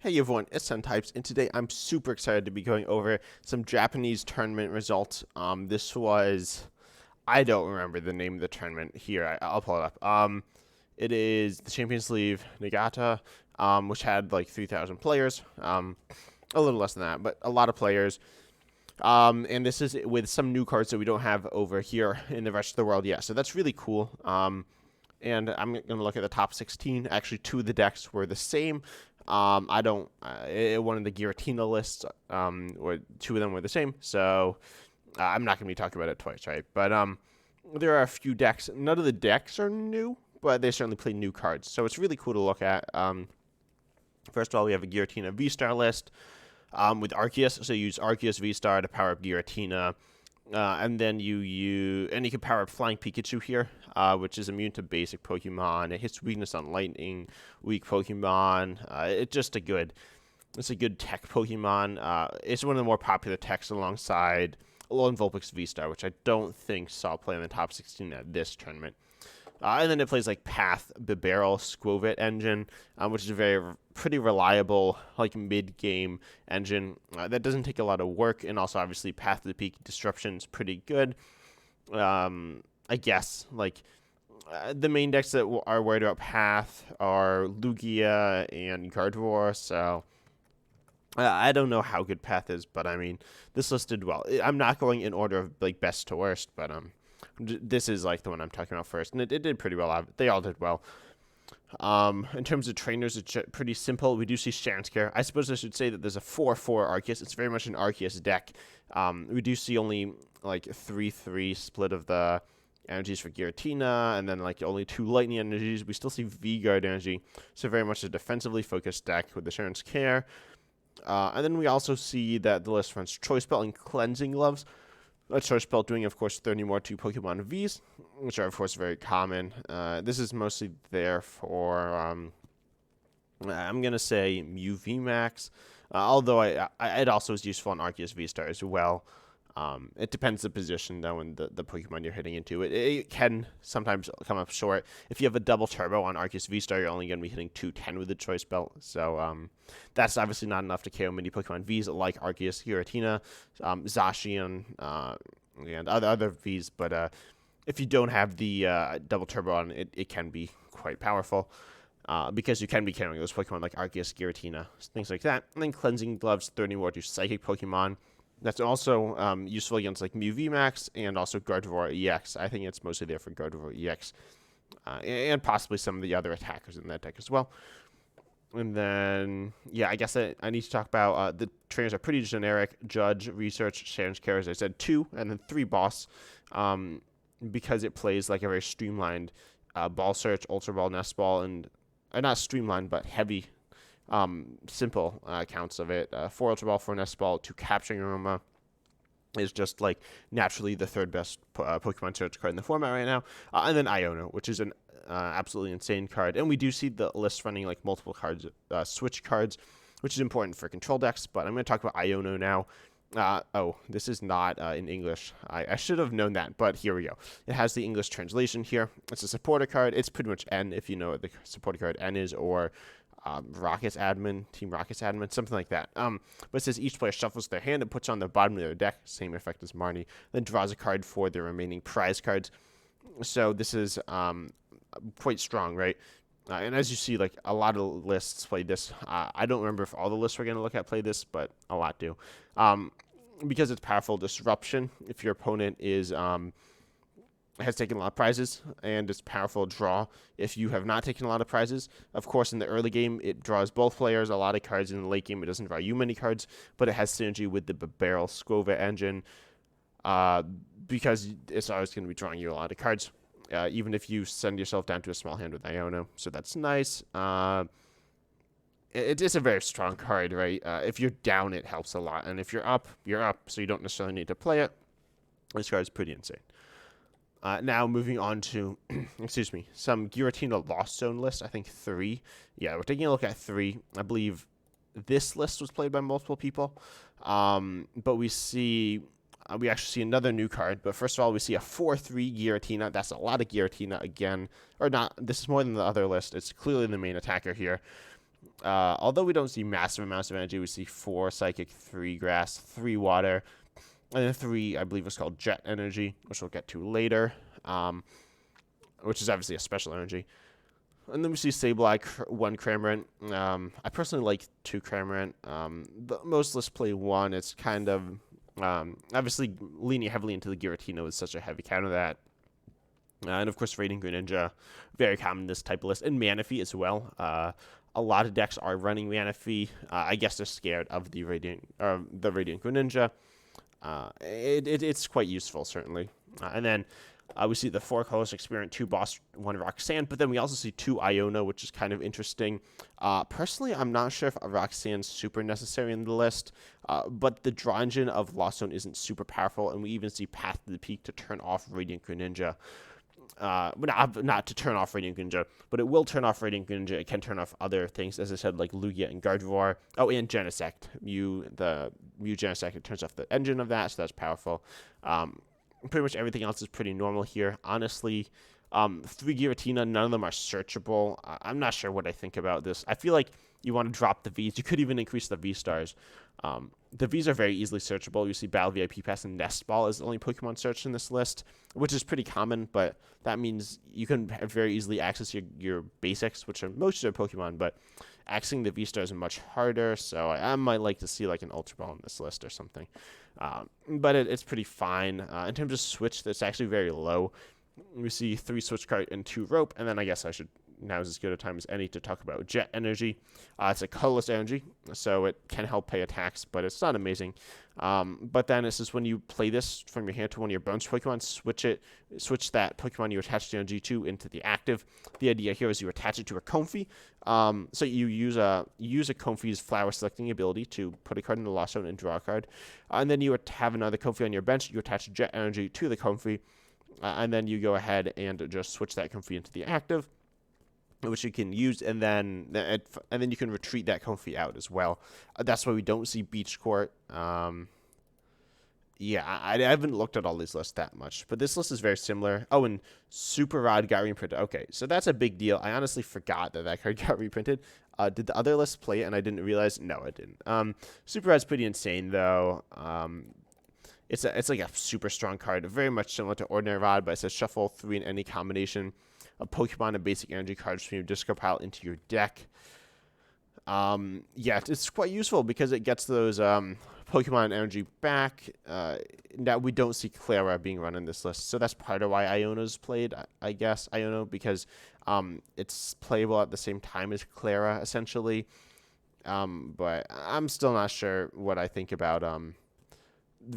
Hey everyone, it's Types, and today I'm super excited to be going over some Japanese tournament results. This was, I don't remember the name of the tournament here. I'll pull it up. It is the Champions League Nagata, which had like 3,000 players. A little less than that, but a lot of players. And this is with some new cards that we don't have over here in the rest of the world yet. So that's really cool. And I'm going to look at the top 16. Actually, two of the decks were the same. I don't. One of the Giratina lists, or two of them were the same. So I'm not going to be talking about it twice, right? But there are a few decks. None of the decks are new, but they certainly play new cards. So it's really cool to look at. First of all, we have a Giratina V-Star list with Arceus. So you use Arceus V-Star to power up Giratina. And then you can power up Flying Pikachu here, which is immune to basic Pokemon. It hits weakness on lightning, weak Pokemon. It's a good tech Pokemon. It's one of the more popular techs alongside Alolan Vulpix V-Star, which I don't think saw play in the top 16 at this tournament. And then it plays like Path, Bibarel, Skwovet engine, which is a pretty reliable, like mid-game engine that doesn't take a lot of work, and also obviously Path to the Peak Disruption is pretty good. I guess the main decks that are worried about Path are Lugia and Gardevoir, so I don't know how good Path is, but I mean this list did well. I'm not going in order of like best to worst, but this is like the one I'm talking about first, and it did pretty well. They all did well. In terms of trainers, it's pretty simple. We do see Shanskare. I suppose I should say that there's a 4-4 Arceus. It's very much an Arceus deck. We do see only like 3-3 split of the energies for Giratina, and then like only 2 lightning energies. We still see V-Guard energy, so very much a defensively focused deck with the Shanskare. And then we also see that the list runs Choice Belt and Cleansing Gloves. A Choice Belt doing, of course, 30 more 2 Pokemon Vs, which are, of course, very common. This is mostly there for, I'm going to say Mew VMAX, although it also is useful on Arceus V-Star as well. It depends the position, though, and the Pokemon you're hitting into. It can sometimes come up short. If you have a double turbo on Arceus V-Star, you're only going to be hitting 210 with the Choice Belt. So that's obviously not enough to KO many Pokemon Vs like Arceus, Giratina, Zacian, and other Vs. But if you don't have the double turbo on, it can be quite powerful. Because you can be carrying those Pokemon like Arceus, Giratina, things like that. And then Cleansing Gloves, 30 more to Psychic Pokemon. That's also useful against like Mew VMAX and also Gardevoir EX. I think it's mostly there for Gardevoir EX and possibly some of the other attackers in that deck as well. And then, yeah, I guess I need to talk about the trainers are pretty generic. Judge, Research, Shanskare, as I said, 2, and then 3 Boss because it plays like a very streamlined Ball Search, Ultra Ball, Nest Ball, and not streamlined, but heavy simple counts of it. 4 Ultra Ball, 4 Nest Ball, 2 Capturing Aroma is just like naturally the third best Pokemon Search card in the format right now. And then Iono, which is an absolutely insane card. And we do see the list running like multiple cards, switch cards, which is important for control decks. But I'm going to talk about Iono now. This is not in English. I should have known that, but here we go. It has the English translation here. It's a supporter card. It's pretty much N if you know what the supporter card N is, or Rockets Admin, Team Rockets Admin, something like that. But it says each player shuffles their hand and puts on the bottom of their deck, same effect as Marnie, then draws a card for the remaining prize cards. So this is quite strong, right? And as you see, like a lot of lists play this. I don't remember if all the lists we're going to look at play this, but a lot do. Because it's powerful disruption. If your opponent is has taken a lot of prizes, and it's powerful draw if you have not taken a lot of prizes. Of course, in the early game, it draws both players a lot of cards. In the late game, it doesn't draw you many cards, but it has synergy with the Bibarel Skwovet engine because it's always going to be drawing you a lot of cards, even if you send yourself down to a small hand with Iono. So that's nice. It is a very strong card, right? If you're down, it helps a lot, and if you're up, you're up, so you don't necessarily need to play it. This card is pretty insane. Now moving on to, excuse me, some Giratina Lost Zone list. I think 3. Yeah, we're taking a look at 3. I believe this list was played by multiple people. But we actually see another new card. But first of all, we see a 4-3 Giratina. That's a lot of Giratina again. Or not, this is more than the other list. It's clearly the main attacker here. Although we don't see massive amounts of energy, we see 4 psychic, 3 grass, 3 water, and then 3, I believe it's called jet energy, which we'll get to later, which is obviously a special energy. And then we see Sableye, 1 Cramorant. I personally like 2 Cramorant. But most lists play 1. It's kind of, obviously, leaning heavily into the Giratina with such a heavy counter that. And of course, Radiant Greninja, very common in this type of list. And Manaphy as well. A lot of decks are running Manaphy. I guess they're scared of the Radiant Greninja. It's quite useful, certainly. And then we see the 4 colors Experiment, 2 Boss, 1 Roxanne, but then we also see 2 Iono, which is kind of interesting. Personally, I'm not sure if Roxanne's super necessary in the list, but the draw engine of Lost Zone isn't super powerful, and we even see Path to the Peak to turn off Radiant Greninja. Not to turn off Radiant Greninja, but it will turn off Radiant Greninja. It can turn off other things, as I said, like Lugia and Gardevoir. Oh, and Genesect. The Mew Genesect, it turns off the engine of that, so that's powerful. Pretty much everything else is pretty normal here. Honestly, 3 Giratina, none of them are searchable. I'm not sure what I think about this. I feel like you want to drop the Vs. You could even increase the V-stars. The Vs are very easily searchable. You see Battle VIP Pass and Nest Ball is the only Pokemon searched in this list, which is pretty common, but that means you can very easily access your basics, which are most of your Pokemon, but accessing the V-stars is much harder, so I might like to see like an Ultra Ball in this list or something. But it's pretty fine. In terms of Switch, that's actually very low. We see 3 Switch Card and 2 Rope, and then I guess now is as good a time as any to talk about Jet Energy. It's a colorless energy, so it can help pay attacks, but it's not amazing. But then it says when you play this from your hand to one of your bonus Pokemon, switch that Pokemon you attach the energy to into the active. The idea here is you attach it to a Comfey. So you use a Comfey's flower selecting ability to put a card in the Lost Zone and draw a card. And then you would have another Comfey on your bench. You attach Jet Energy to the Comfey. And then you go ahead and just switch that Comfey into the active, which you can use, and then you can retreat that Comfey out as well. That's why we don't see Beach Court. Yeah, I haven't looked at all these lists that much, but this list is very similar. Oh, and Super Rod got reprinted. Okay, so that's a big deal. I honestly forgot that card got reprinted. Did the other list play it and I didn't realize? No, it didn't. Super Rod's pretty insane, though. It's like a super strong card, very much similar to Ordinary Rod, but it says shuffle 3 in any combination of Pokemon and basic energy cards from your discard pile into your deck. Yeah, it's quite useful because it gets those Pokemon energy back. Now we don't see Clara being run in this list, so that's part of why Iono's played, I guess. Iono, because it's playable at the same time as Clara, essentially. But I'm still not sure what I think about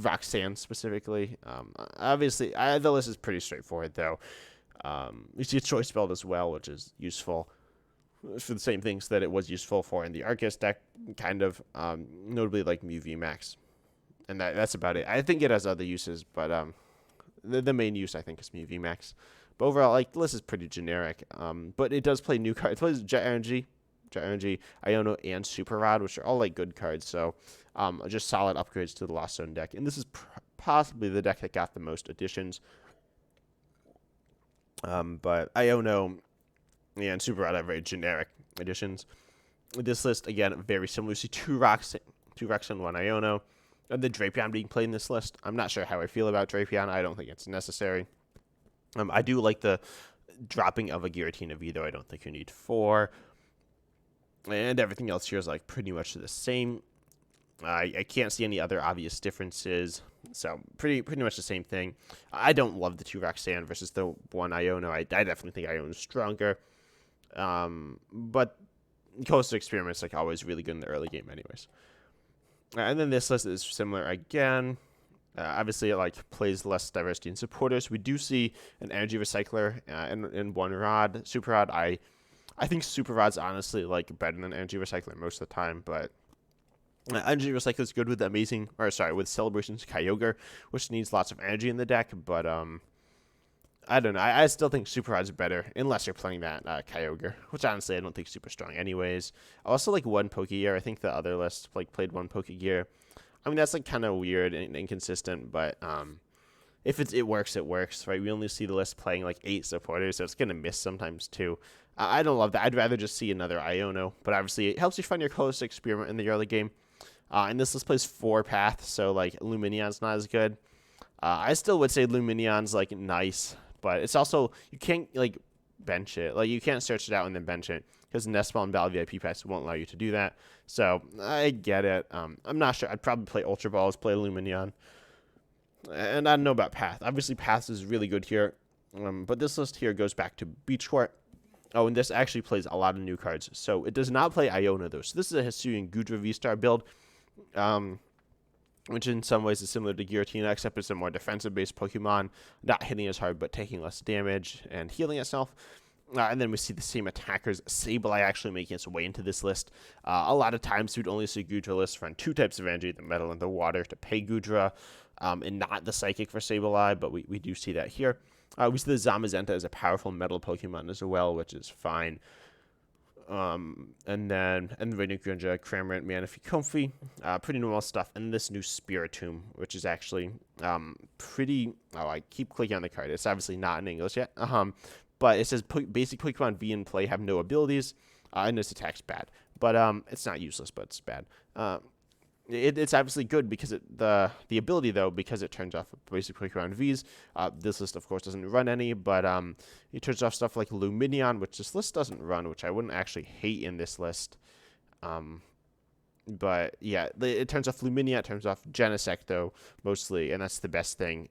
Roxanne specifically. Obviously, the list is pretty straightforward, though. You see a choice belt as well, which is useful for the same things that it was useful for in the Arceus deck, kind of, notably like Mew VMAX. And that's about it. I think it has other uses, but the main use, I think, is Mew VMAX. But overall, like, the list is pretty generic. But it does play new cards. It plays Jet Energy, Iono, and Super Rod, which are all like good cards. So just solid upgrades to the Lost Zone deck. And this is possibly the deck that got the most additions. But Iono and Super Rod are very generic additions. This list, again, very similar. You see 2 Roxanne, 1 Iono. And the Drapion being played in this list. I'm not sure how I feel about Drapion. I don't think it's necessary. I do like the dropping of a Giratina V, though I don't think you need 4. And everything else here is like pretty much the same. I can't see any other obvious differences. So pretty much the same thing. I don't love the 2 Roxanne versus the 1 Iono. I definitely think Iono is stronger. But Coastal Experiment's like always really good in the early game anyways. And then this list is similar again. Obviously, it like plays less diversity in supporters. We do see an Energy Recycler in 1 Rod. Super Rod, I think Super Rod's honestly like better than Energy Recycler most of the time, but Energy Recycler is good with with Celebrations Kyogre, which needs lots of energy in the deck, but I don't know. I still think Super Rod's better, unless you're playing that Kyogre, which honestly I don't think super strong anyways. I also like 1 Pokegear. I think the other list like played 1 Pokegear. I mean, that's like kind of weird and inconsistent, but if it works, it works, right? We only see the list playing like 8 supporters, so it's gonna miss sometimes too. I don't love that. I'd rather just see another Iono, but obviously it helps you find your closest experiment in the early game. And this list plays 4 paths, so like Luminion's not as good. I still would say Luminion's like nice, but it's also you can't like bench it. Like you can't search it out and then bench it because Nestball and Battle VIP Pass won't allow you to do that. So I get it. I'm not sure. I'd probably play Ultra Balls, play Luminion, and I don't know about Path. Obviously, Path is really good here, but this list here goes back to Beach Court. Oh, and this actually plays a lot of new cards. So it does not play Iona though. So this is a Hisuian Goodra V-Star build. Which in some ways is similar to Giratina, except it's a more defensive-based Pokemon, not hitting as hard, but taking less damage and healing itself. And then we see the same attackers, Sableye actually making its way into this list. A lot of times we'd only see Goodra lists run 2 types of energy, the metal and the water, to pay Goodra, and not the psychic for Sableye, but we do see that here. We see the Zamazenta as a powerful metal Pokemon as well, which is fine. And the Radiant Greninja, Cramorant, Manaphy, Comfey, pretty normal stuff. And this new Spiritomb, which is actually pretty. Oh, I keep clicking on the card. It's obviously not in English yet. But it says basic Pokemon V in play have no abilities, and this attack's bad. But it's not useless, but it's bad. It's obviously good because the ability though, because it turns off basic Pokemon Vs. This list of course doesn't run any, but it turns off stuff like Luminion, which this list doesn't run, which I wouldn't actually hate in this list. But yeah, it turns off Luminion, it turns off Genesect though mostly, and that's the best thing.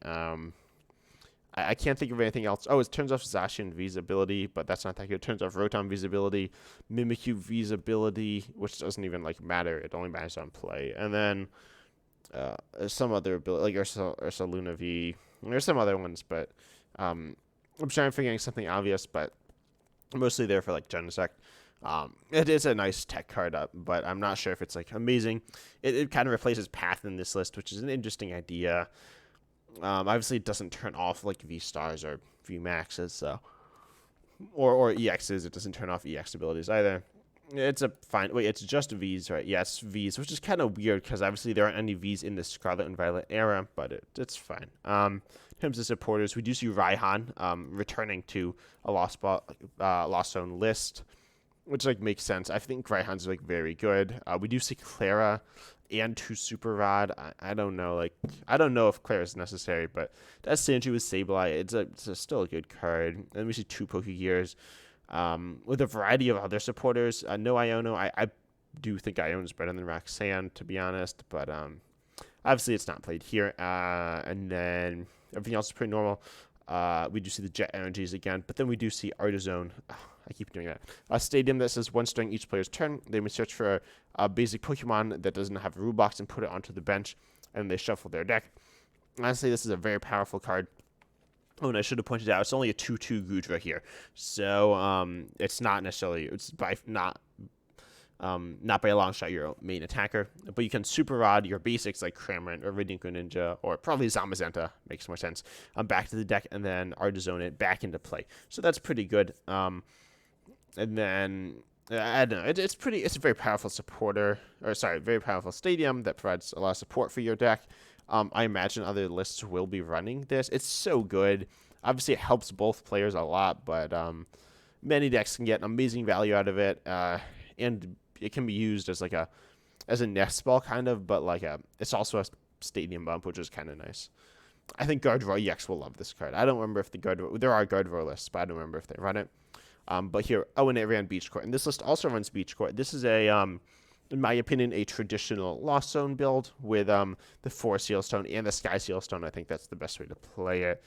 I can't think of anything else. Oh, it turns off Zacian V's ability, but that's not that good. It turns off Rotom V's ability, Mimikyu V's ability, which doesn't even like matter. It only matters on play. And then some other ability, like Ursaluna V. There's some other ones, but I'm sure I'm forgetting something obvious, but mostly there for like Genesect. It is a nice tech card up, but I'm not sure if it's like amazing. It kind of replaces Path in this list, which is an interesting idea. Obviously, it doesn't turn off like V stars or V maxes, so or EXs. It doesn't turn off EX abilities either. It's a fine. Wait, it's just Vs, right? Yes, Vs, which is kind of weird because obviously there aren't any Vs in the Scarlet and Violet era, but it's fine. In terms of supporters, we do see Raihan returning to a Lost Zone list, which like makes sense. I think Raihan's like very good. We do see Clara and 2 Super Rod. I don't know. Like I don't know if Clara is necessary, but that's Sanji with Sableye. It's still a good card. And we see 2 Pokegears. With a variety of other supporters. No Iono. I do think Iono's better than Roxanne, to be honest, but obviously it's not played here. And then everything else is pretty normal. We do see the Jet Energies again, but then we do see Artizone. I keep doing that. A stadium that says 1 during each player's turn. Then we search for a basic Pokemon that doesn't have a rule box and put it onto the bench, and they shuffle their deck. Honestly, this is a very powerful card. Oh, and I should have pointed out, it's only a 2/2 Goodra here. So, it's not necessarily, it's by not by a long shot your main attacker. But you can Super Rod your basics like Cramorant or Radiant Greninja, or probably Zamazenta, makes more sense, back to the deck, and then Artizone it back into play. So that's pretty good. And then, I don't know, it's a very powerful very powerful stadium that provides a lot of support for your deck. I imagine other lists will be running this. It's so good. Obviously, it helps both players a lot, but many decks can get amazing value out of it, and it can be used as like as a nest ball kind of, but it's also a stadium bump, which is kind of nice. I think Gardevoir EX will love this card. I don't remember if there are Gardevoir lists, but I don't remember if they run it. But here, and it ran Beach Court, and this list also runs Beach Court. This is in my opinion, a traditional Lost Zone build with the 4 Seal Stone and the Sky Seal Stone. I think that's the best way to play it.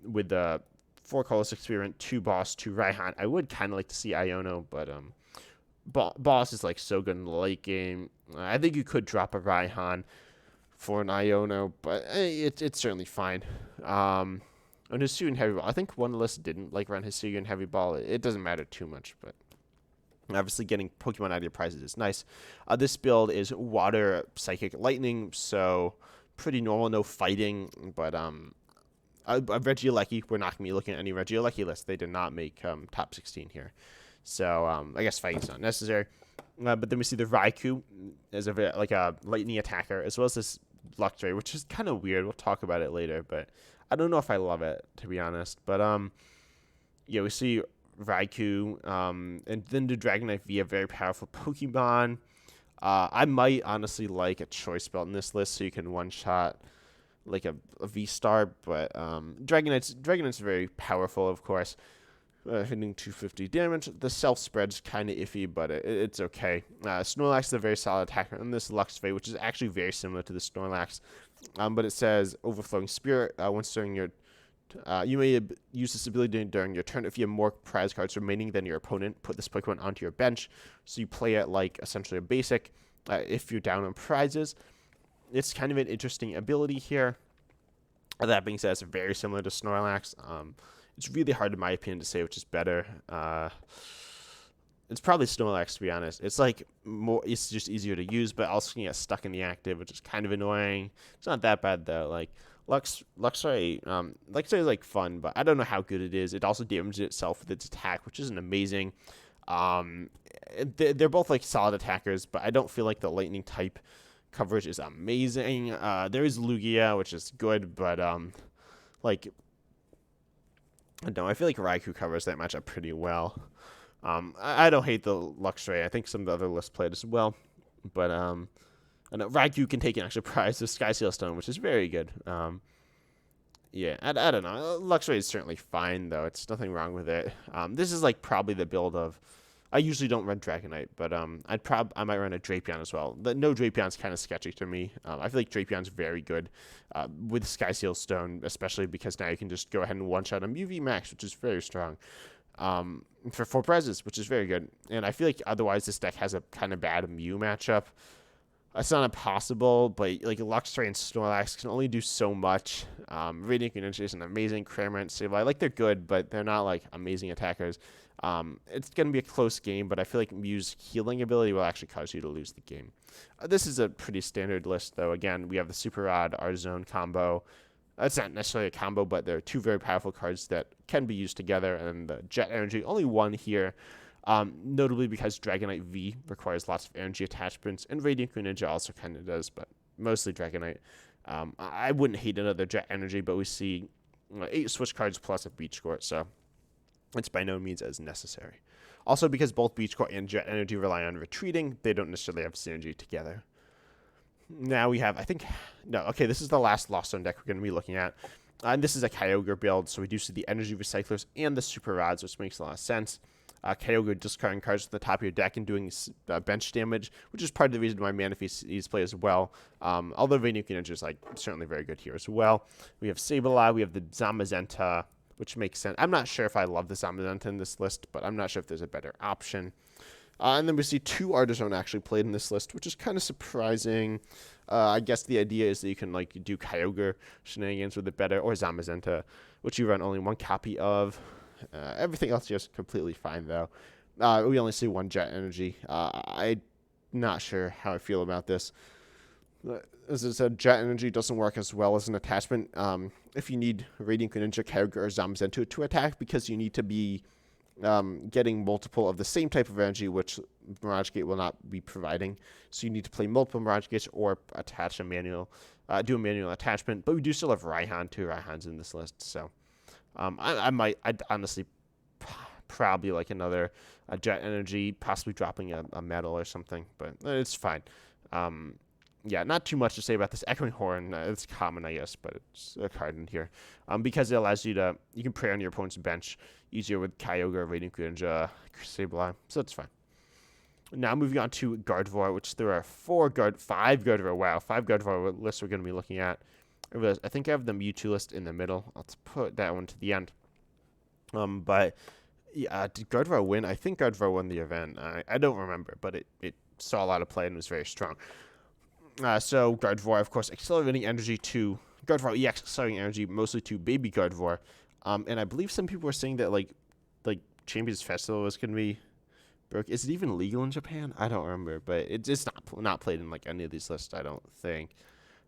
With the 4 Colorless Experiment, 2 Boss, 2 Raihan. I would kind of like to see Iono, but Boss is like so good in the late game. I think you could drop a Raihan for an Iono, but it's certainly fine. On Hisuian Heavy Ball, I think one list didn't like run Hisuian Heavy Ball. It doesn't matter too much, but obviously getting Pokemon out of your prizes is nice. This build is Water, Psychic, Lightning, so pretty normal, no fighting, but Regieleki, we're not going to be looking at any Regieleki lists. They did not make top 16 here. So I guess fighting's not necessary. But then we see the Raikou as a lightning attacker, as well as this Luxray, which is kind of weird. We'll talk about it later, but I don't know if I love it, to be honest. But yeah, we see Raikou, and then the Dragonite V, a very powerful Pokemon. I might honestly like a Choice Belt in this list so you can one-shot like a V-Star, but Dragonite's very powerful, of course. Hitting 250 damage. The self-spread's kind of iffy, but it's okay. Snorlax is a very solid attacker, and this Luxray, which is actually very similar to the Snorlax, but it says Overflowing Spirit. Once during your you may use this ability during your turn. If you have more prize cards remaining than your opponent, put this Pokemon onto your bench. So you play it like essentially a basic. If you're down on prizes, it's kind of an interesting ability here. That being said, it's very similar to Snorlax. It's really hard, in my opinion, to say which is better. It's probably Snorlax, to be honest. It's like it's just easier to use, but also can get stuck in the active, which is kind of annoying. It's not that bad though. Like Luxray is like fun, but I don't know how good it is. It also damages itself with its attack, which isn't amazing. They're both like solid attackers, but I don't feel like the lightning type coverage is amazing. There is Lugia, which is good, but like I don't know. I feel like Raikou covers that matchup pretty well. I don't hate the Luxray. I think some of the other lists played as well, but I know Raikou can take an extra prize with Sky Seal Stone, which is very good. Yeah, I don't know. Luxray is certainly fine though. It's nothing wrong with it. This is like probably the build of. I usually don't run Dragonite, but I might run a Drapion as well. No Drapion's kind of sketchy to me. I feel like Drapion's very good with Sky Seal Stone, especially because now you can just go ahead and one-shot a UV Max, which is very strong, for 4 prizes, which is very good. And I feel like otherwise this deck has a kind of bad Mew matchup. It's not impossible, but like Luxray and Snorlax can only do so much. Radiant Greninja is an amazing. Cramorant, Sableye, like they're good, but they're not like amazing attackers. It's going to be a close game, but I feel like Mew's healing ability will actually cause you to lose the game. This is a pretty standard list, though. Again, we have the Super Rod, Arzone combo. It's not necessarily a combo, but they're 2 very powerful cards that can be used together, and the Jet Energy, only 1 here. Notably because Dragonite V requires lots of energy attachments, and Radiant Greninja also kind of does, but mostly Dragonite. I wouldn't hate another Jet Energy, but we see 8 switch cards plus a Beach Court, so it's by no means as necessary. Also, because both Beach Court and Jet Energy rely on retreating, they don't necessarily have synergy together. Now we have, this is the last Lost Zone deck we're going to be looking at. And this is a Kyogre build, so we do see the Energy Recyclers and the Super Rods, which makes a lot of sense. Kyogre discarding cards from the top of your deck and doing bench damage, which is part of the reason why Manaphy play as well. Although Radiant Greninja is like certainly very good here as well. We have Sableye, we have the Zamazenta, which makes sense. I'm not sure if I love the Zamazenta in this list, but I'm not sure if there's a better option. And then we see 2 Artisan actually played in this list, which is kind of surprising. I guess the idea is that you can like do Kyogre shenanigans with it better, or Zamazenta, which you run only 1 copy of. Everything else is completely fine, though. We only see 1 Jet Energy. I'm not sure how I feel about this. As I said, Jet Energy doesn't work as well as an attachment if you need Radiant Greninja, Kyogre, or Zamazenta to attack, because you need to be getting multiple of the same type of energy, which Mirage Gate will not be providing. So you need to play multiple Mirage Gates or attach a manual, do a manual attachment. But we do still have Raihan, 2 Raihans in this list, so I'd honestly probably like another Jet Energy, possibly dropping a Metal or something, but it's fine. Yeah, not too much to say about this. Echoing Horn, it's common, I guess, but it's a card in here. Because it allows you can prey on your opponent's bench easier with Kyogre, Radiant Greninja, Sableye, so that's fine. Now moving on to Gardevoir, which there are 5 Gardevoir. Wow, 5 Gardevoir lists we're going to be looking at. I think I have the Mewtwo list in the middle. Let's put that one to the end. But yeah, did Gardevoir win? I think Gardevoir won the event. I don't remember, but it saw a lot of play and was very strong. So Gardevoir, of course, accelerating energy to Gardevoir EX, accelerating energy mostly to Baby Gardevoir. And I believe some people were saying that like Champions Festival was gonna be broke. Is it even legal in Japan? I don't remember, but it's not played in like any of these lists, I don't think.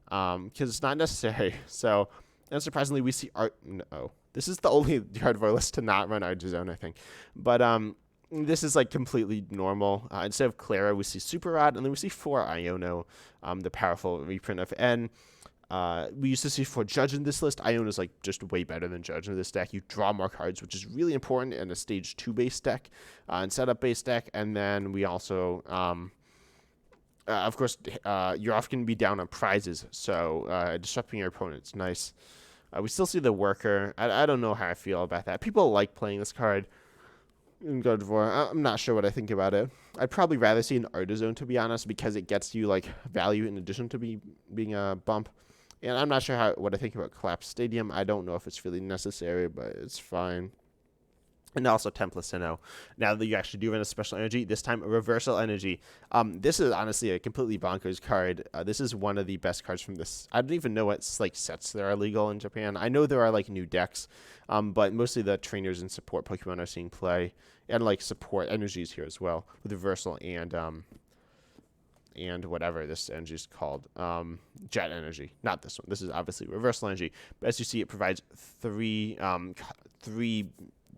Because it's not necessary. So, unsurprisingly, we see this is the only Gardevoir list to not run Artisan, I think. But this is like completely normal. Instead of Clara, we see Super Rod, and then we see 4 Iono, the powerful reprint of N. We used to see for Judge in this list. Iona is like just way better than Judge in this deck. You draw more cards, which is really important in a stage 2 base deck and setup base deck. And then we also, of course, you're often going to be down on prizes, so disrupting your opponent's nice. We still see the Worker. I don't know how I feel about that. People like playing this card in God of War. I'm not sure what I think about it. I'd probably rather see an Artizone, to be honest, because it gets you like value in addition to being a bump. And I'm not sure what I think about Collapse Stadium. I don't know if it's really necessary, but it's fine. And also Templacino. Now that you actually do run a special energy, this time a reversal energy. This is honestly a completely bonkers card. This is one of the best cards from this. I don't even know what like sets there are legal in Japan. I know there are like new decks, but mostly the trainers and support Pokemon are seeing play, and like support energies here as well with reversal and whatever this energy is called, jet energy. Not this one. This is obviously reversal energy. But as you see, it provides three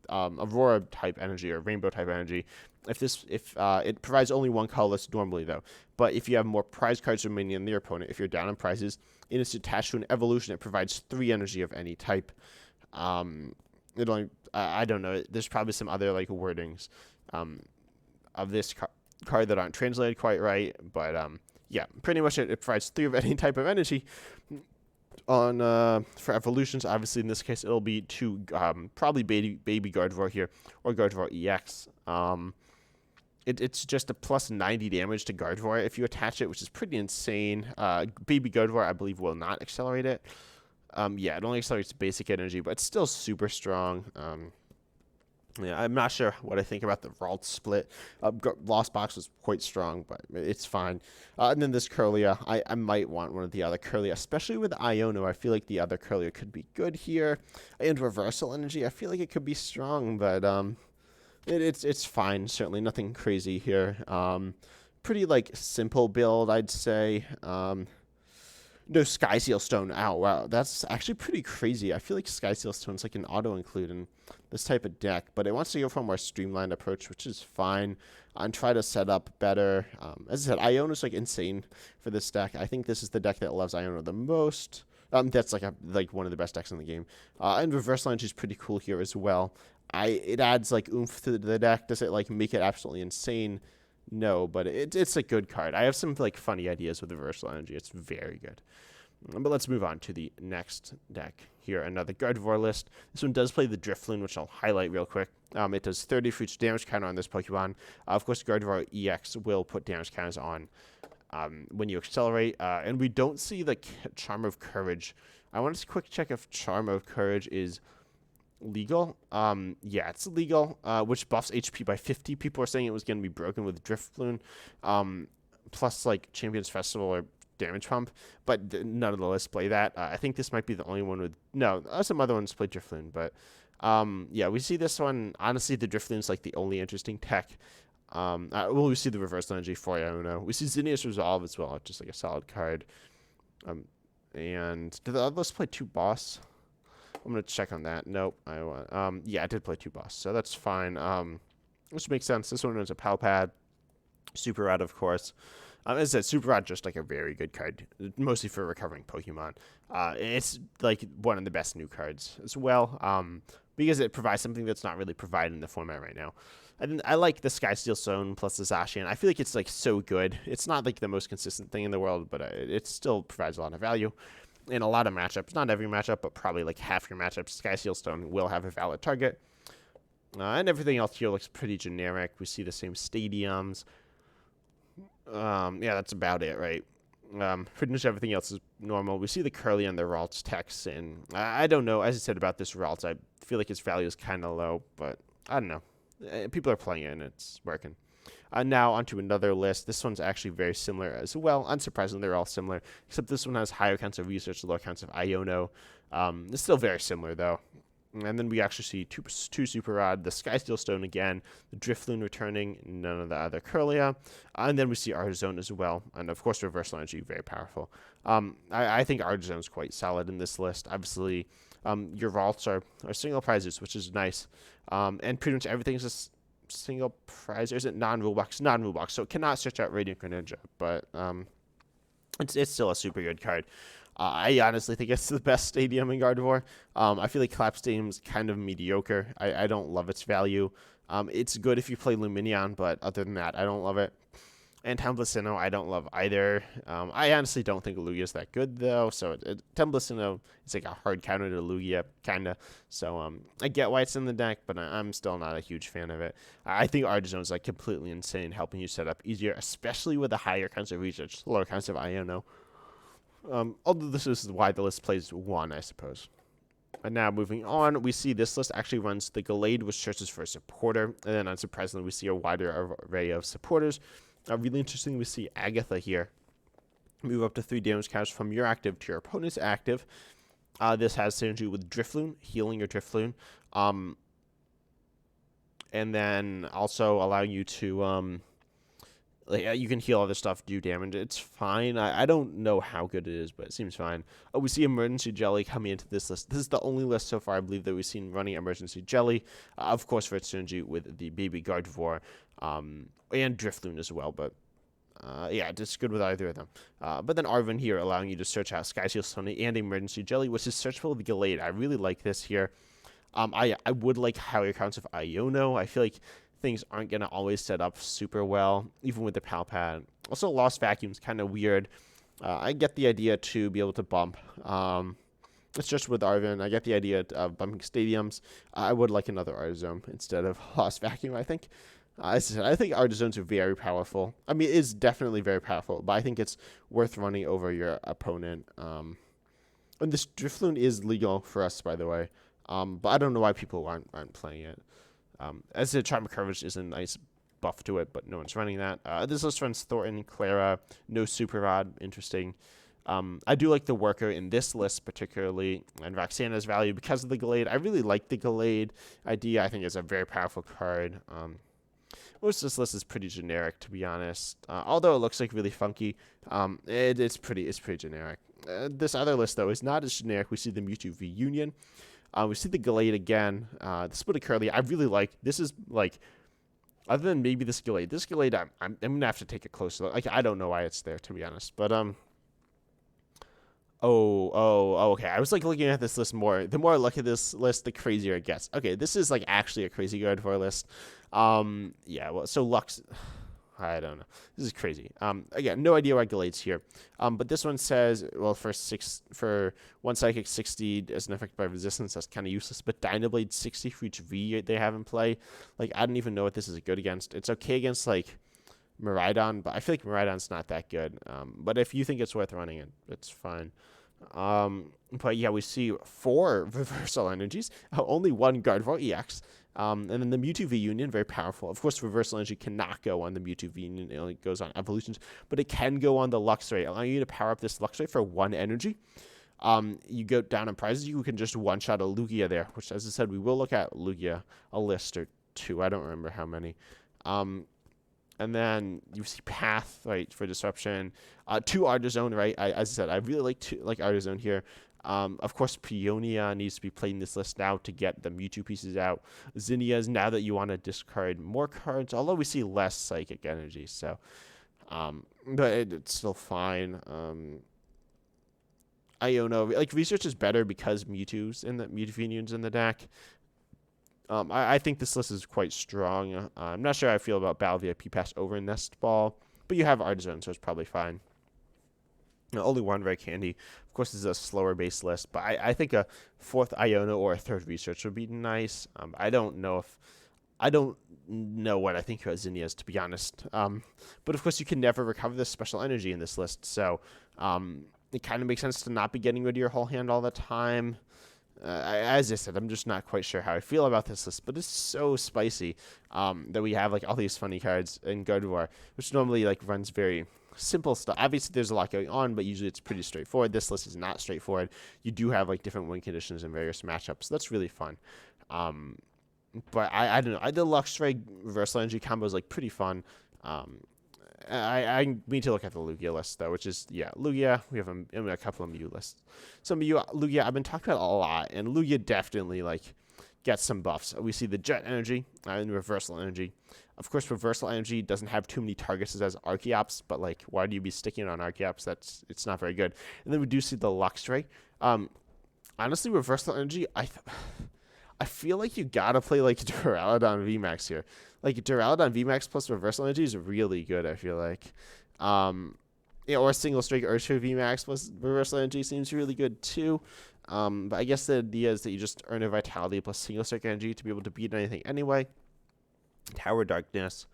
Aurora type energy or rainbow type energy. If it provides only one colorless normally though, but if you have more prize cards remaining in your opponent, if you're down on prizes, and it's attached to an evolution, it provides 3 energy of any type. It only I don't know. There's probably some other like wordings of this card that aren't translated quite right, but yeah, pretty much it provides 3 of any type of energy. On for evolutions, obviously in this case it'll be 2 probably baby Gardevoir here or Gardevoir EX. It's just a plus 90 damage to Gardevoir if you attach it, which is pretty insane. Baby Gardevoir I believe will not accelerate it. Yeah, it only accelerates basic energy, but it's still super strong. Yeah, I'm not sure what I think about the Ralt split. Lost Box was quite strong, but it's fine. And then this Kirlia, I might want one of the other Kirlia, especially with Iono. I feel like the other Kirlia could be good here. And Reversal Energy, I feel like it could be strong, but it's fine. Certainly nothing crazy here. Pretty like simple build, I'd say. No Sky Seal Stone. Ow, wow. That's actually pretty crazy. I feel like Sky Seal Stone's like an auto-include in this type of deck, but it wants to go for a more streamlined approach, which is fine, and try to set up better. As I said, Iono's like insane for this deck. I think this is the deck that loves Iono the most. That's like one of the best decks in the game. And Reversal Energy is pretty cool here as well. It adds like oomph to the deck. Does it like make it absolutely insane? No, but it's a good card. I have some like funny ideas with Reversal Energy. It's very good. But let's move on to the next deck here. Another Gardevoir list. This one does play the Drifloon, which I'll highlight real quick. It does 30 for each damage counter on this Pokemon. Of course, Gardevoir EX will put damage counters on when you accelerate. And we don't see the Charm of Courage. I want to quick check if Charm of Courage is legal. Yeah, it's legal, which buffs HP by 50. People are saying it was going to be broken with Drifloon, plus like Champions Festival or Damage Pump, but none of the lists play that. I think this might be the only one with no. Some other ones play Drifloon, but yeah, we see this one. Honestly, the Drifloon's like the only interesting tech. Well, we see the Reversal Energy for Iono. We see Zinnia's Resolve as well, just like a solid card. And did the other lists play 2 boss? I'm gonna check on that. Nope. Yeah, I did play 2 boss, so that's fine. Which makes sense. This one is a Palpad, Super Rod, of course. As I said, Super Rod just like a very good card, mostly for recovering Pokemon. It's like one of the best new cards as well, because it provides something that's not really provided in the format right now. And I like the Sky Steel Stone plus the Zacian. I feel like it's like so good. It's not like the most consistent thing in the world, but it still provides a lot of value in a lot of matchups. Not every matchup, but probably like half your matchups. Sky Steel Stone will have a valid target. And everything else here looks pretty generic. We see the same stadiums. Yeah, that's about it, right? Pretty much everything else is normal. We see the Kirlia and the Ralts text, and I don't know. As I said about this Ralts, I feel like its value is kind of low, but I don't know. People are playing it, and it's working. Now onto another list. This one's actually very similar as well. Unsurprisingly, they're all similar, except this one has higher counts of research, lower counts of Iono. It's still very similar, though. And then we actually see two Super Rod, the Sky Steel Stone again, the Drifloon returning, none of the other Kirlia. And then we see Artizone as well. And of course, Reversal Energy, very powerful. I think Artizone is quite solid in this list. Obviously, your Ralts are single prizes, which is nice. And pretty much everything is a single prize. Or is it non-rule box? Non-rule box. So it cannot search out Radiant Greninja, but it's still a super good card. I honestly think it's the best stadium in Gardevoir. I feel like Collapse Stadium's kind of mediocre. I don't love its value. It's good if you play Lumineon, but other than that, I don't love it. And Temblissino, I don't love either. I honestly don't think Lugia's that good, though. So Temblissino is like a hard counter to Lugia, kind of. So I get why it's in the deck, but I'm still not a huge fan of it. I think Artizone's like completely insane, helping you set up easier, especially with the higher counts of research, lower counts of Iono. Although this is why the list plays 1, I suppose. And now moving on, we see this list actually runs the Gallade, which searches for a supporter. And then unsurprisingly, we see a wider array of supporters. Really interesting, we see Agatha here. Move up to 3 damage counters from your active to your opponent's active. This has synergy with Drifloon, healing your Drifloon. And then also allowing you to... you can heal other stuff, do damage. It's fine. I don't know how good it is, but it seems fine. We see Emergency Jelly coming into this list. This is the only list so far, I believe, that we've seen running Emergency Jelly. Of course, for its synergy with the Baby Gardevoir and Drifloon as well. But yeah, it's good with either of them. But then Arven here, allowing you to search out Sky Seal Sony and Emergency Jelly, which is searchable with Gallade. I really like this here. I would like higher counts of Iono. I feel like things aren't going to always set up super well, even with the Palpad. Also, Lost Vacuum's kind of weird. I get the idea to be able to bump. It's just with Arven. I get the idea of bumping stadiums. I would like another Artizome instead of Lost Vacuum, I think. As I said, I think Artizones are very powerful. I mean, it is definitely very powerful, but I think it's worth running over your opponent. And this Drifloon is legal for us, by the way. But I don't know why people aren't playing it. As the Charm Coverage is a nice buff to it, but no one's running that. This list runs Thornton, Clara, no Super Rod. Interesting. I do like the Worker in this list particularly, and Roxana's value because of the Gallade. I really like the Gallade idea. I think it's a very powerful card. Most of this list is pretty generic, to be honest. Although it looks like really funky, it's pretty generic. This other list, though, is not as generic. We see the Mewtwo V Union. We see the Gallade again. The Split Curly, I really like. This is, like, other than maybe this Gallade, I'm going to have to take a closer look. Like, I don't know why it's there, to be honest. But, okay. I was, like, looking at this list more. The more I look at this list, the crazier it gets. Okay, this is, like, actually a crazy Gardevoir list. Yeah, well, so Lux... I don't know. This is crazy. Again, no idea why Gallade's here. But this one says, well, for 1 Psychic 60 as an effect by resistance, that's kind of useless. But Dynablade 60 for each V they have in play. Like, I don't even know what this is good against. It's okay against, like, Miraidon, but I feel like Miraidon's not that good. But if you think it's worth running it, it's fine. But yeah, we see 4 Reversal Energies. Only 1 Gardevoir EX. And then the Mewtwo V Union, very powerful. Of course, Reversal Energy cannot go on the Mewtwo V Union. It only goes on evolutions. But it can go on the Luxray, allowing you to power up this Luxray for 1 energy. You go down in prizes, you can just one-shot a Lugia there, which, as I said, we will look at Lugia, a list or 2. I don't remember how many. And then you see Path, right, for Disruption. 2 Artizone, right? As I said, I really like Artizone here. Of course, Peonia needs to be played in this list now to get the Mewtwo pieces out. Zinnias, now that you want to discard more cards, although we see less Psychic Energy, so... but it's still fine. Iono, like, Research is better because Mewtwo Union's in the deck. I think this list is quite strong. I'm not sure how I feel about Battle VIP Pass over Nest Ball, but you have Artizone, so it's probably fine. Only 1 Rare Candy. Of course, this is a slower base list, but I think a 4th Iono or a 3rd Research would be nice. I don't know what I think about Zinnias, to be honest. But of course, you can never recover this special energy in this list, so it kind of makes sense to not be getting rid of your whole hand all the time. As I said, I'm just not quite sure how I feel about this list, but it's so spicy that we have like all these funny cards in Gardevoir, which normally like runs very simple stuff. Obviously, there's a lot going on, but usually it's pretty straightforward. This list is not straightforward. You do have like different win conditions and various matchups. So that's really fun. But I don't know. The Luxray Reversal Energy combo is like pretty fun. I need to look at the Lugia list, though, which is, yeah, Lugia. We have a couple of Mew lists. So Lugia, I've been talking about a lot, and Lugia definitely, like, gets some buffs. We see the Jet Energy and Reversal Energy. Of course, Reversal Energy doesn't have too many targets as Archeops, but like, why do you be sticking on Archeops? It's not very good. And then we do see the Luxray. Honestly, Reversal Energy, I feel like you gotta play like Duraludon VMAX here. Like Duraludon VMAX plus Reversal Energy is really good. I feel like, or Single Strike Urshifu VMAX plus Reversal Energy seems really good too. But I guess the idea is that you just earn a Vitality plus Single Strike Energy to be able to beat anything anyway. Tower Darkness.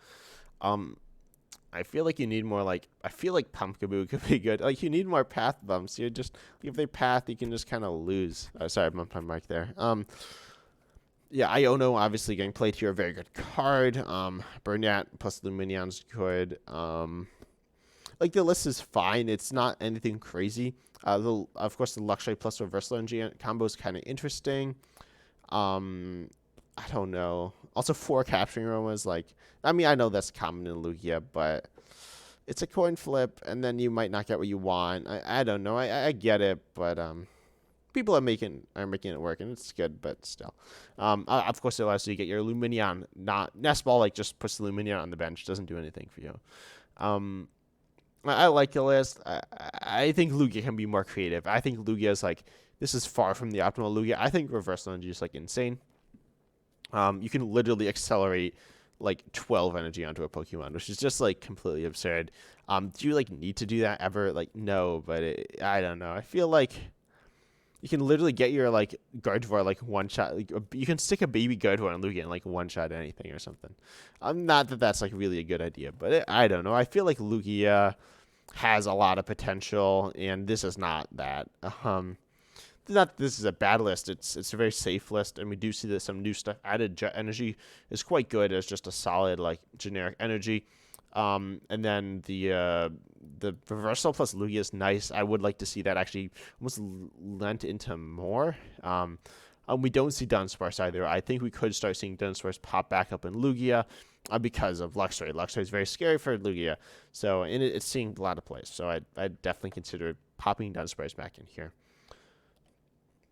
I feel like you need more I feel like Pumpkaboo could be good. Like you need more path bumps. You just if they path, you can just kind of lose. Sorry, I bumped my mic there. Yeah, Iono obviously getting played here, a very good card. Burnat plus Luminion's good. Like the list is fine. It's not anything crazy. Of course, the Luxray plus Reversal Energy combo is kind of interesting. I don't know. Also, 4 Capturing Aromas, I mean, I know that's common in Lugia, but it's a coin flip, and then you might not get what you want. I don't know. I get it, but people are making it work, and it's good, but still. Of course, it allows you to get your Lumineon. Not Nest Ball, just puts the Lumineon on the bench. Doesn't do anything for you. I like the list. I think Lugia can be more creative. I think Lugia is this is far from the optimal Lugia. I think Reversal Energy is insane. You can literally accelerate 12 energy onto a Pokemon, which is just completely absurd. Do you need to do that ever? No, but I don't know. I feel like you can literally get your Gardevoir one shot. You can stick a baby Gardevoir on Lugia and one shot anything or something. Not that that's really a good idea, but I don't know. I feel like Lugia has a lot of potential, and this is not that. Not that this is a bad list. It's a very safe list, and we do see that some new stuff added. Jet Energy is quite good as just a solid generic energy. And then the Reversal plus Lugia is nice. I would like to see that actually almost lent into more. We don't see Dunsparce either. I think we could start seeing Dunsparce pop back up in Lugia because of Luxray. Luxray is very scary for Lugia, so it's seeing a lot of plays. So I'd definitely consider popping Dunsparce back in here.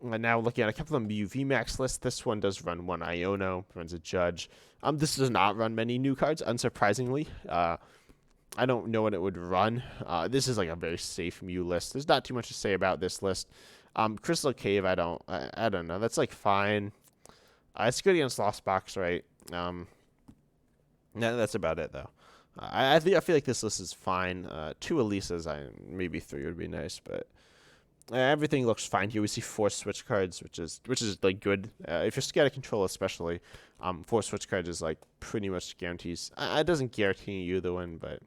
And now looking at a couple of Mew VMAX lists, this one does run one Iono, runs a Judge. This does not run many new cards, unsurprisingly. I don't know what it would run. This is a very safe Mew list. There's not too much to say about this list. Crystal Cave, I don't know. That's fine. It's good against Lost Box, right? That's about it though. I feel like this list is fine. 2 Elisas, maybe 3 would be nice, but. Everything looks fine here. We see 4 switch cards, which is good. If you're scared of control, especially, 4 switch cards is pretty much guarantees. It doesn't guarantee you the win, but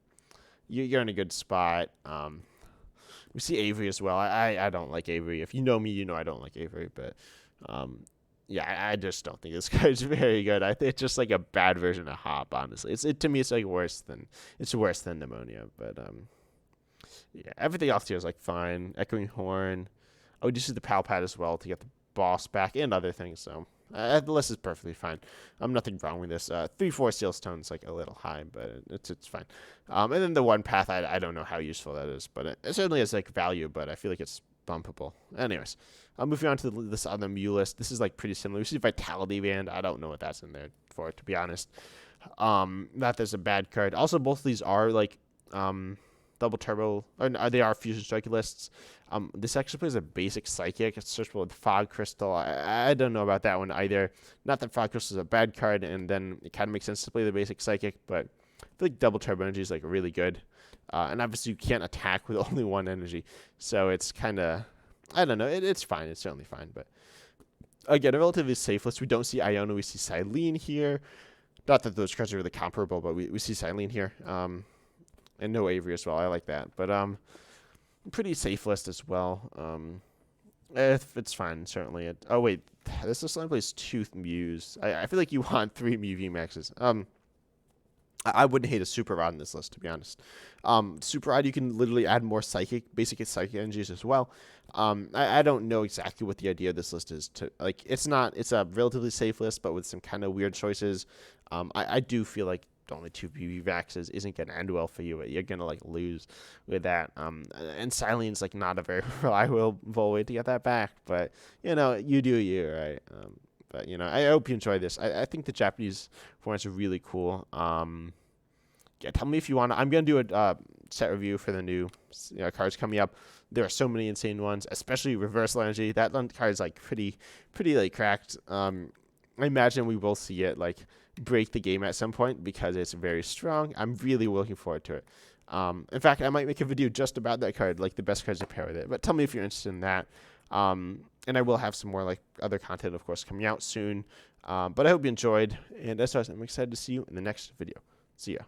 you're in a good spot. We see Avery as well. I don't like Avery. If you know me, you know I don't like Avery, but yeah, I just don't think this card's very good. I think it's just a bad version of Hop. Honestly, to me it's worse than Pneumonia, but yeah, everything else here is fine. Echoing Horn. Oh, we do see the Pal Pad as well to get the boss back and other things. So the list is perfectly fine. Nothing wrong with this. 3-4 Seal Stone is a little high, but it's fine. And then the one path, I don't know how useful that is, but it certainly has value. But I feel like it's bumpable. Anyways, moving on to this other Mew list. This is pretty similar. We see Vitality Band. I don't know what that's in there for, to be honest. Not there's a bad card. Also, both of these are Double Turbo, or they are Fusion Strike lists. This actually plays a basic Psychic. It's searchable with Fog Crystal. I don't know about that one either. Not that Fog Crystal is a bad card, and then it kind of makes sense to play the basic Psychic, but I feel like Double Turbo Energy is really good. And obviously you can't attack with only one energy, so it's kind of, I don't know. It's fine. It's certainly fine, but again, a relatively safe list. We don't see Iono. We see Silene here. Not that those cards are really comparable, but we see Silene here. And no Avery as well. I like that. But pretty safe list as well. It's fine, certainly. Oh, wait. This list only plays 2 Mews. I feel like you want 3 Mew VMAXs. I wouldn't hate a Super Rod in this list, to be honest. Super Rod, you can literally add more basic Psychic energies as well. I don't know exactly what the idea of this list is. It's a relatively safe list, but with some kind of weird choices. I do feel like only 2 VMAXs isn't going to end well for you. You're going to lose with that. And Silene's not a very reliable way to get that back, but you do you, right? But I hope you enjoy this. I think the Japanese formats are really cool. Yeah, tell me if you want. I'm gonna do a set review for the new cards coming up. There are so many insane ones, especially Reversal Energy. That card is like pretty like cracked. I imagine we will see it like break the game at some point because it's very strong. I'm really looking forward to it. In fact, I might make a video just about that card, like the best cards to pair with it. But tell me if you're interested in that. And I will have some more like other content, of course, coming out soon. But I hope you enjoyed. And as always, I'm excited to see you in the next video. See ya.